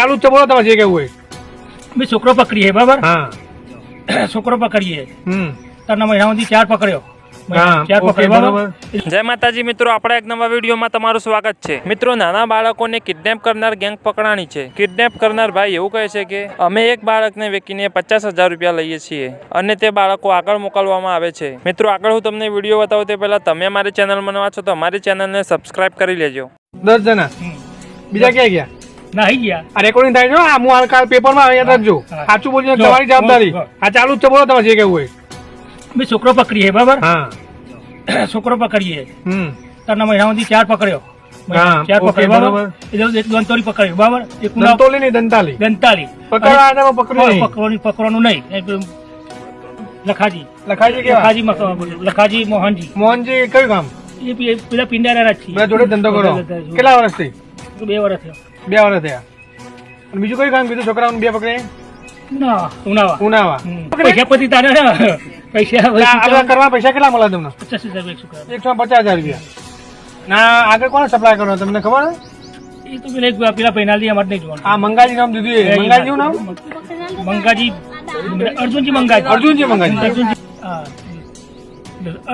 ચાલુ જ છે, બોલો તમારે જે કેવું હોય. મેં છોકરો પકડીએ બરાબર, હા છોકરો પકડીએ 3 મહિના સુધી 4 પકડ્યો. હા, 4 ઓકે, પકડ્યો બરોબર. જય માતાજી મિત્રો, આપણા એક નવા વિડીયોમાં તમારું સ્વાગત છે. મિત્રો, નાના બાળકોને કિડનેપ કરનાર ગેંગ પકડાણી છે. કિડનેપ કરનાર ભાઈ એવું કહે છે કે અમે એક બાળકને વેચીને 50,000 રૂપિયા લઈએ છીએ અને તે બાળકો આગળ મોકલવામાં આવે છે. મિત્રો, આગળ હું તમને વિડીયો બતાવું તે પહેલા તમે અમારી ચેનલમાં નવા છો તો અમારી ચેનલને સબસ્ક્રાઇબ કરી લેજો. 10 જણા બીજા ક્યાં ગયા? ના આવી ગયા. આ રેકોર્ડિંગ થાય છે. આ હું હાલ પેપરમાં યાદ રાખજો. સાચું બોલજો, તમારી જવાબદારી. આ ચાલુ જ છે, બોલો તમારે જે કેવું હોય. મેં છોકરો પકડીએ બરાબર, હા છોકરો પકડીએ 3 મહિના સુધી 4 પકડ્યો. હા, 4 ઓકે, પકડ્યો બરોબર. બરાબર. એક દંતોલી પકડ્યો બરાબર, એક દંતોલી નહીં, દંતાલી. દંતાલી પકડવા આનામાં પકડ્યું નહીં. પકડવાનું નહીં. લખાજી લખાજી કેવા? લખાજી મોહનજી. મોહનજી કયું કામ? એ પેલા પિંડારા જ છે. બધા જોડે ધંધો કરો. કેટલા વર્ષથી? 2 વર્ષ થયા. 2 વર્ષ થયા. અને બીજું કયું કામ કીધું? છોકરાઓને 2 પકડે? ના ઉનાવા. ઉનાવા. પૈસા પતિ તારે ને પૈસા કરવા પૈસા કેટલા મળે તમને? 50,000 150,000 રૂપિયા. ના, આગળ કોને સપ્લાય કરો તમને ખબર? એ તો પેલા પૈનાલી અમારે નહીં જોવાનું. આ મંગાજી નામ દીધું એ. મંગાજી નામ? મંગાજી, અર્જુનજી મંગાજી. અર્જુનજી મંગાજી. અર્જુનજી, હા.